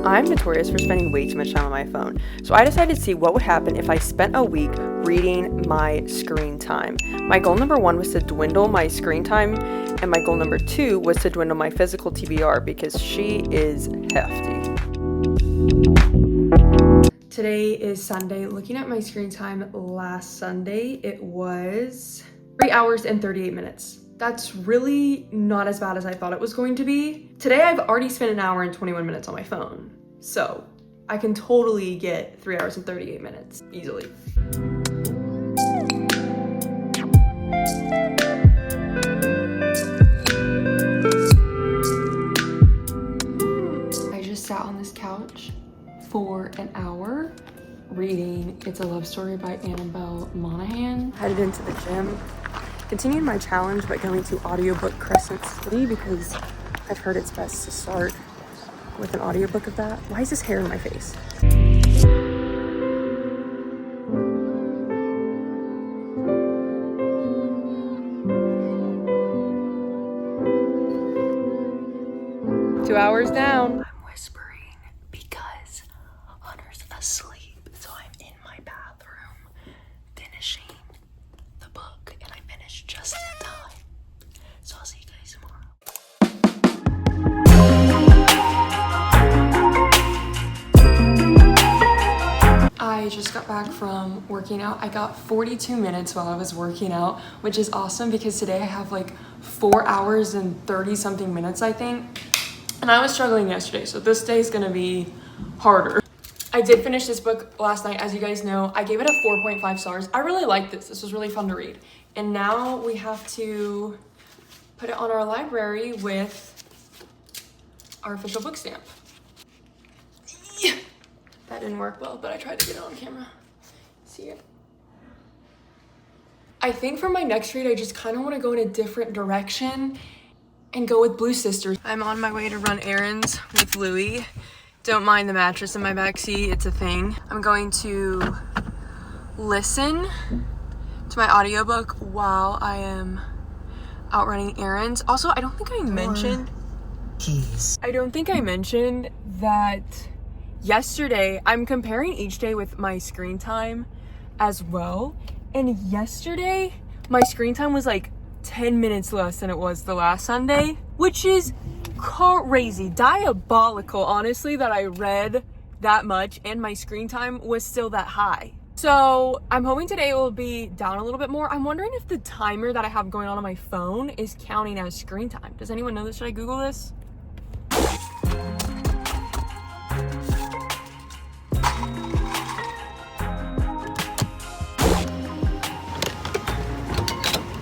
I'm notorious for spending way too much time on my phone, so I decided to see what would happen if I spent a week reading my screen time. My goal number 1 was to dwindle my screen time, and my goal number 2 was to dwindle my physical TBR because she is hefty. Today is Sunday. Looking at my screen time last Sunday, it was 3 hours and 38 minutes. That's really not as bad as I thought it was going to be. Today I've already spent an hour and 21 minutes on my phone. So I can totally get 3 hours and 38 minutes easily. I just sat on this couch for an hour reading It's a Love Story by Annabelle Monaghan. Headed into the gym. Continued my challenge by going to audiobook Crescent City because I've heard it's best to start with an audiobook of that. Why is this hair in my face? Two hours down. I'm whispering because Hunter's asleep, so I'm in my bathroom finishing the book, and I finished just in time. So I'll see you guys tomorrow. I just got back from working out. I got 42 minutes while I was working out, which is awesome because today I have like 4 hours and 30 something minutes, I think. And I was struggling yesterday, so this day is gonna be harder. I did finish this book last night, as you guys know. I gave it a 4.5 stars. I really liked this. This was really fun to read. And now we have to put it on our library with our official book stamp. Yeah. That didn't work well, but I tried to get it on camera. See it? I think for my next read, I just kind of want to go in a different direction and go with Blue Sisters. I'm on my way to run errands with Louie. Don't mind the mattress in my backseat, it's a thing. I'm going to listen to my audiobook while I am out running errands. Also, I don't think I mentioned that yesterday, I'm comparing each day with my screen time as well. And yesterday, my screen time was like 10 minutes less than it was the last Sunday, which is crazy, diabolical, honestly, that I read that much and my screen time was still that high. So I'm hoping today it will be down a little bit more. I'm wondering if the timer that I have going on my phone is counting as screen time. Does anyone know this? Should I Google this?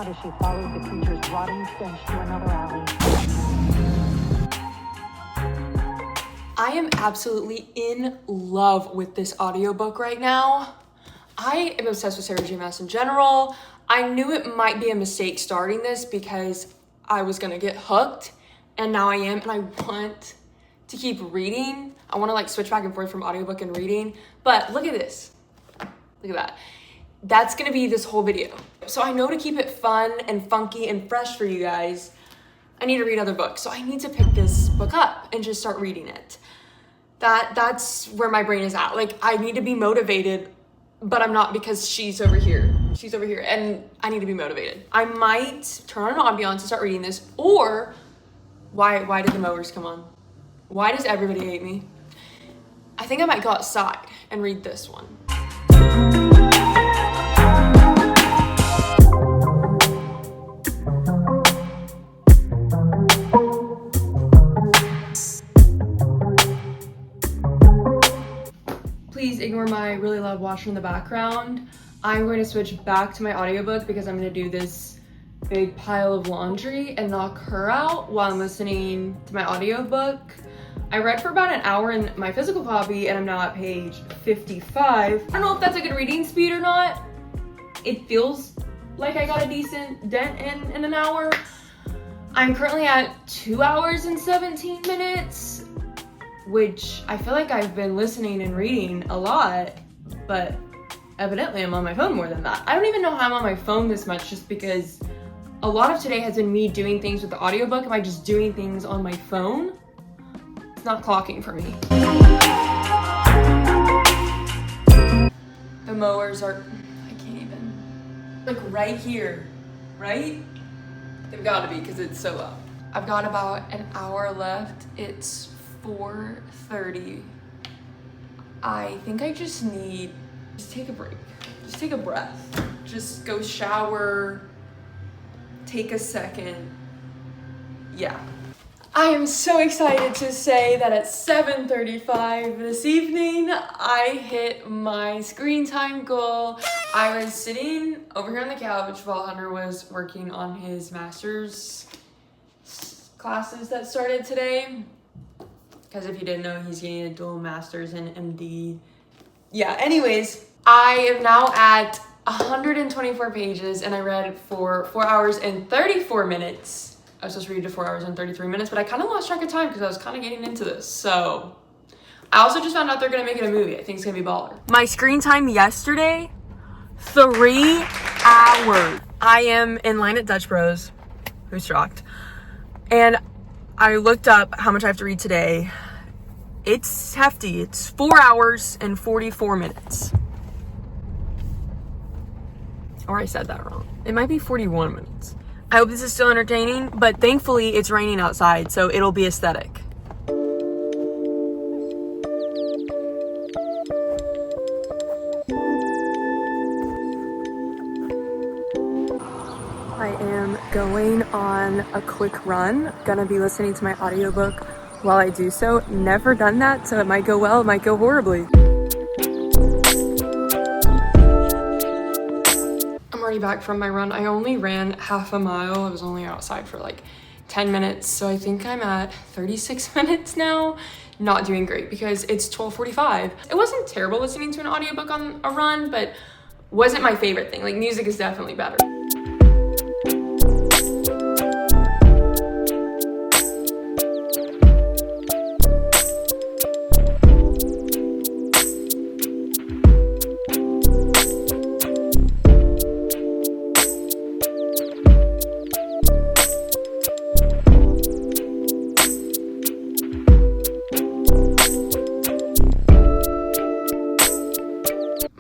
As she followed the creature's rotting stench to another alley. I am absolutely in love with this audiobook right now. I am obsessed with Sarah J. Maas in general. I knew it might be a mistake starting this because I was gonna get hooked, and now I am, and I want to keep reading. I wanna like switch back and forth from audiobook and reading, but look at this. Look at that. That's gonna be this whole video. So I know to keep it fun and funky and fresh for you guys, I need to read other books. So I need to pick this book up and just start reading it. That's where my brain is at. Like, I need to be motivated, but I'm not because she's over here. She's over here, and I need to be motivated. I might turn on ambiance and start reading this, or why did the mowers come on? Why does everybody hate me? I think I might go outside and read this one. Please ignore my really loud washer in the background. I'm going to switch back to my audiobook because I'm going to do this big pile of laundry and knock her out while I'm listening to my audiobook. I read for about an hour in my physical copy and I'm now at page 55. I don't know if that's a good reading speed or not. It feels like I got a decent dent in an hour. I'm currently at 2 hours and 17 minutes. Which I feel like I've been listening and reading a lot, but evidently I'm on my phone more than that. I don't even know how I'm on my phone this much just because a lot of today has been me doing things with the audiobook. Am I just doing things on my phone? not clocking for me. The mowers are, I can't even, like right here, right? They've got to be because it's so up. I've got about an hour left. It's 4:30. I think I just take a break. Just take a breath. Just go shower, take a second. Yeah. I am so excited to say that at 7:35 this evening, I hit my screen time goal. I was sitting over here on the couch while Hunter was working on his master's classes that started today. Because if you didn't know, he's getting a dual master's in MD. Yeah, anyways, I am now at 124 pages and I read for 4 hours and 34 minutes. I was supposed to read to 4 hours and 33 minutes, but I kind of lost track of time because I was kind of getting into this. So I also just found out they're going to make it a movie. I think it's going to be baller. My screen time yesterday, 3 hours. I am in line at Dutch Bros. Who's shocked? And I looked up how much I have to read today. It's hefty. It's 4 hours and 44 minutes. Or I said that wrong. It might be 41 minutes. I hope this is still entertaining, but thankfully it's raining outside, so it'll be aesthetic. I am going on a quick run. Gonna be listening to my audiobook while I do so. Never done that, so it might go well, it might go horribly. I'm already back from my run. I only ran half a mile. I was only outside for like 10 minutes. So I think I'm at 36 minutes now. Not doing great because it's 12:45. It wasn't terrible listening to an audiobook on a run, but wasn't my favorite thing. Like music is definitely better.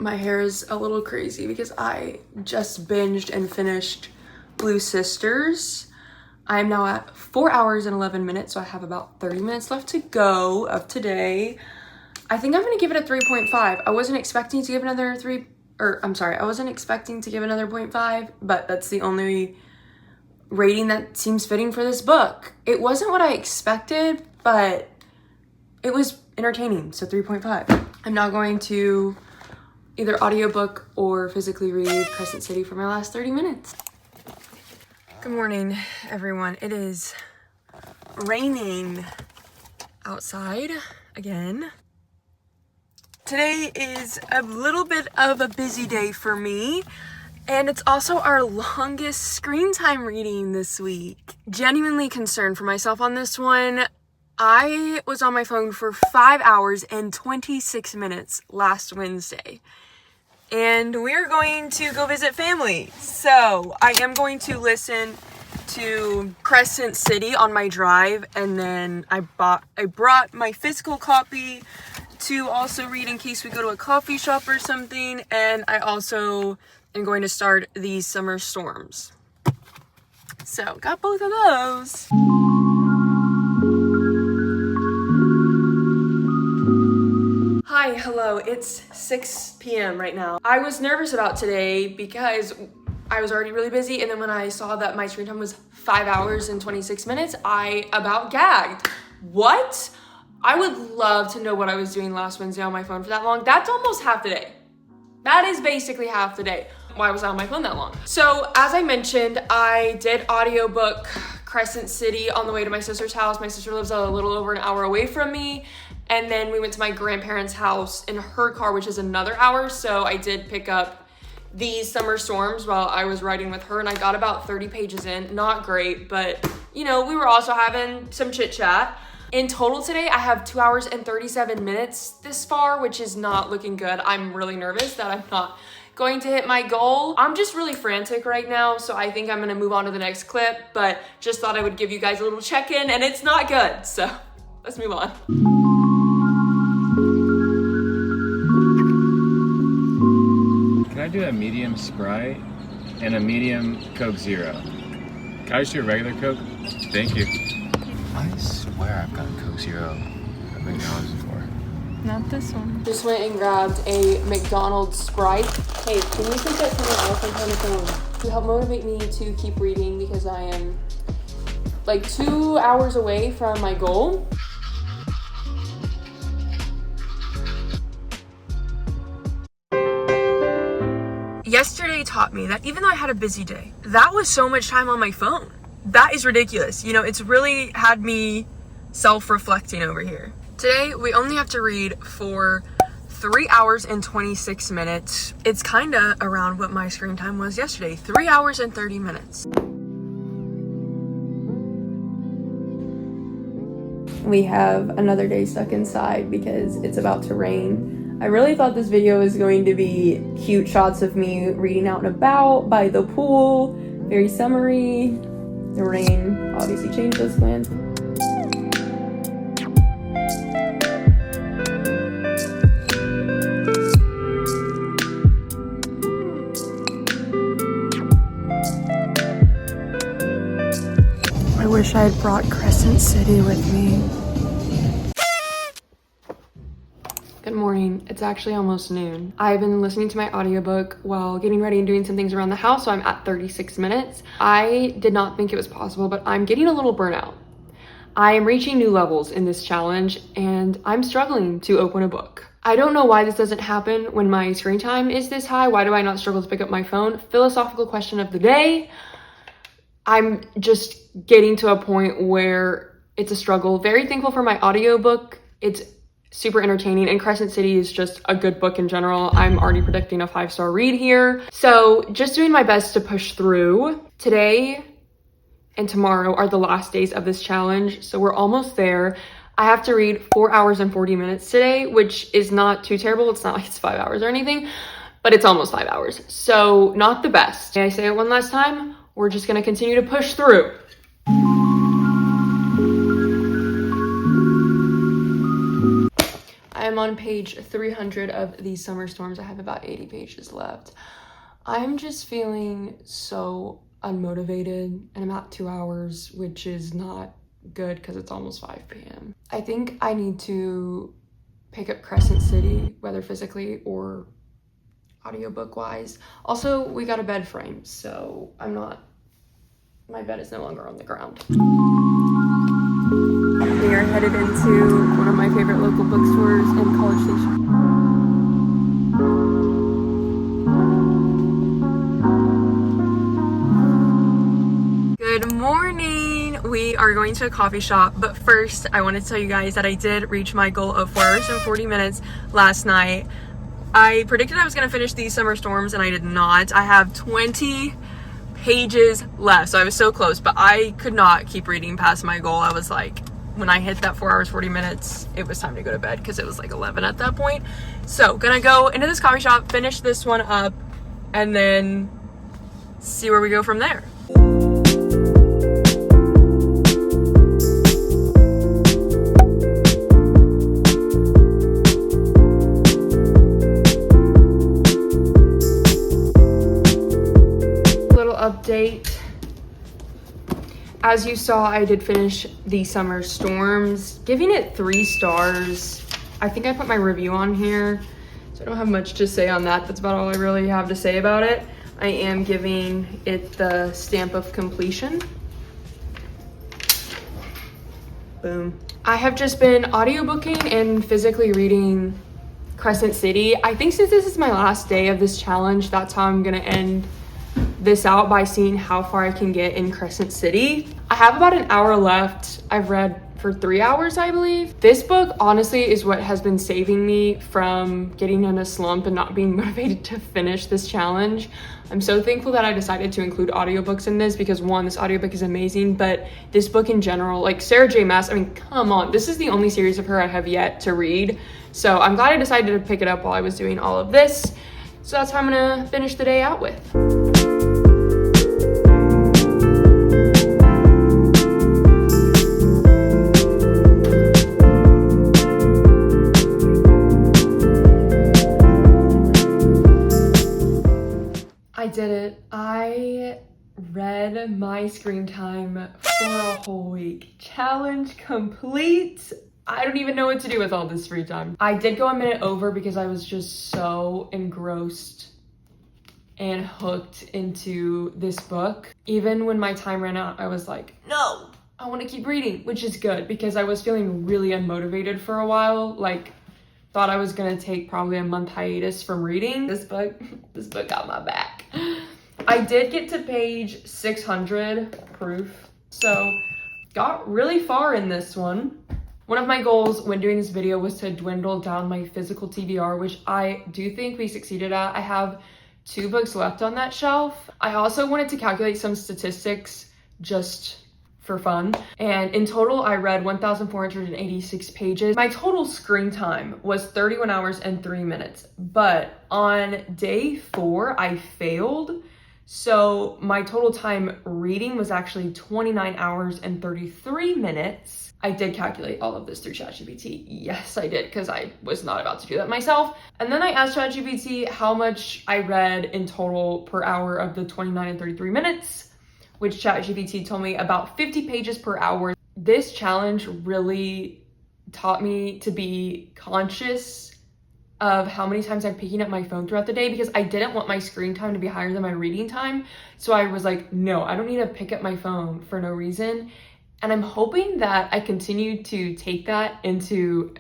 My hair is a little crazy because I just binged and finished Blue Sisters. I am now at 4 hours and 11 minutes, so I have about 30 minutes left to go of today. I think I'm gonna give it a 3.5. I wasn't expecting to give another I wasn't expecting to give another 0.5, but that's the only rating that seems fitting for this book. It wasn't what I expected, but it was entertaining, so 3.5. I'm now going to either audiobook or physically read Crescent City for my last 30 minutes. Good morning, everyone. It is raining outside again. Today is a little bit of a busy day for me, and it's also our longest screen time reading this week. Genuinely concerned for myself on this one. I was on my phone for 5 hours and 26 minutes last Wednesday. And we're going to go visit family. So I am going to listen to Crescent City on my drive, and then I brought my physical copy to also read in case we go to a coffee shop or something, and I also am going to start These Summer Storms. So got both of those. Hi, hello, it's 6 p.m. right now. I was nervous about today because I was already really busy, and then when I saw that my screen time was 5 hours and 26 minutes, I about gagged. What? I would love to know what I was doing last Wednesday on my phone for that long. That's almost half the day. That is basically half the day. Why was I on my phone that long? So, as I mentioned, I did audiobook Crescent City on the way to my sister's house. My sister lives a little over an hour away from me. And then we went to my grandparents' house in her car, which is another hour. So I did pick up These Summer Storms while I was riding with her, and I got about 30 pages in. Not great, but you know, we were also having some chit chat. In total today, I have 2 hours and 37 minutes this far, which is not looking good. I'm really nervous that I'm not going to hit my goal. I'm just really frantic right now, so I think I'm gonna move on to the next clip, but just thought I would give you guys a little check-in, and it's not good, so let's move on. Can I do a medium Sprite and a medium Coke Zero? Can I just do a regular Coke? Thank you. I swear I've gotten Coke Zero at McDonald's before. Not this one. Just went and grabbed a McDonald's Sprite. Hey, can you take that from my iPhone on the phone to help motivate me to keep reading because I am like 2 hours away from my goal? Yesterday taught me that even though I had a busy day, that was so much time on my phone. That is ridiculous. You know, it's really had me self-reflecting over here. Today, we only have to read for 3 hours and 26 minutes. It's kind of around what my screen time was yesterday, 3 hours and 30 minutes. We have another day stuck inside because it's about to rain. I really thought this video was going to be cute shots of me reading out and about by the pool, very summery. The rain obviously changed those plans. I wish I had brought Crescent City with me. Good morning. It's actually almost noon. I've been listening to my audiobook while getting ready and doing some things around the house, so I'm at 36 minutes. I did not think it was possible, but I'm getting a little burnout. I am reaching new levels in this challenge, and I'm struggling to open a book. I don't know why this doesn't happen when my screen time is this high. Why do I not struggle to pick up my phone? Philosophical question of the day. I'm just getting to a point where it's a struggle. Very thankful for my audiobook. It's super entertaining, and Crescent City is just a good book in general. I'm already predicting a 5-star read here. So just doing my best to push through. Today and tomorrow are the last days of this challenge, so we're almost there. I have to read 4 hours and 40 minutes today, which is not too terrible. It's not like it's 5 hours or anything, but it's almost 5 hours. So not the best. May I say it one last time? We're just gonna continue to push through. I'm on page 300 of these summer storms. I have about 80 pages left. I'm just feeling so unmotivated, and I'm at 2 hours, which is not good because it's almost 5 p.m. I think I need to pick up Crescent City, whether physically or audiobook wise. Also, we got a bed frame, so my bed is no longer on the ground. We are headed into one of my favorite local bookstores in College Station. Good morning! We are going to a coffee shop, but first I wanted to tell you guys that I did reach my goal of 4 hours and 40 minutes last night. I predicted I was going to finish these summer storms, and I did not. I have 20 pages left, so I was so close, but I could not keep reading past my goal. I was like, when I hit that 4 hours 40 minutes, it was time to go to bed because it was like 11 at that point. So gonna go into this coffee shop, finish this one up, and then see where we go from there. Little update. As you saw, I did finish the Summer Storms, giving it 3 stars. I think I put my review on here, so I don't have much to say on that. That's about all I really have to say about it. I am giving it the stamp of completion. Boom. I have just been audiobooking and physically reading Crescent City. I think since this is my last day of this challenge, that's how I'm gonna end this out, by seeing how far I can get in Crescent City. I have about an hour left. I've read for 3 hours, I believe. This book honestly is what has been saving me from getting in a slump and not being motivated to finish this challenge. I'm so thankful that I decided to include audiobooks in this because, one, this audiobook is amazing, but this book in general, like Sarah J Maas, I mean, come on, this is the only series of her I have yet to read. So I'm glad I decided to pick it up while I was doing all of this. So that's how I'm gonna finish the day out with. read my screen time for a whole week. Challenge complete. I don't even know what to do with all this free time. I did go a minute over because I was just so engrossed and hooked into this book. Even when my time ran out, I was like, no, I want to keep reading, which is good because I was feeling really unmotivated for a while. Like, thought I was gonna take probably a month hiatus from reading. This book got my back. I did get to page 600 proof, so got really far in this one. One of my goals when doing this video was to dwindle down my physical TBR, which I do think we succeeded at. I have 2 books left on that shelf. I also wanted to calculate some statistics just for fun. And in total, I read 1,486 pages. My total screen time was 31 hours and 3 minutes. But on day 4, I failed. So my total time reading was actually 29 hours and 33 minutes. I did calculate all of this through ChatGPT. Yes, I did, because I was not about to do that myself. And then I asked ChatGPT how much I read in total per hour of the 29 and 33 minutes, which ChatGPT told me about 50 pages per hour. This challenge really taught me to be conscious of how many times I'm picking up my phone throughout the day because I didn't want my screen time to be higher than my reading time. So I was like, no, I don't need to pick up my phone for no reason. And I'm hoping that I continue to take that into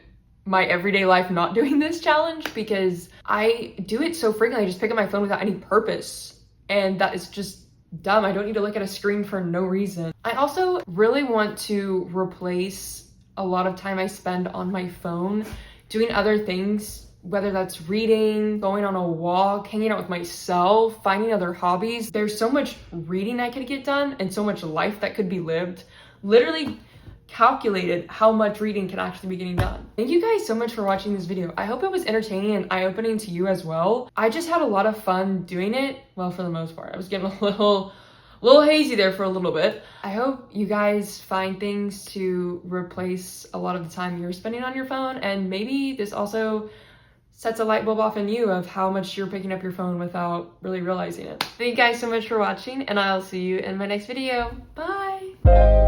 my everyday life not doing this challenge because I do it so frequently. I just pick up my phone without any purpose. And that is just dumb. I don't need to look at a screen for no reason. I also really want to replace a lot of time I spend on my phone doing other things, whether that's reading, going on a walk, hanging out with myself, finding other hobbies. There's so much reading I could get done and so much life that could be lived. Literally calculated how much reading can actually be getting done. Thank you guys so much for watching this video. I hope it was entertaining and eye-opening to you as well. I just had a lot of fun doing it. Well, for the most part, I was getting a little hazy there for a little bit. I hope you guys find things to replace a lot of the time you're spending on your phone, and maybe this also sets a light bulb off in you of how much you're picking up your phone without really realizing it. Thank you guys so much for watching, and I'll see you in my next video. Bye!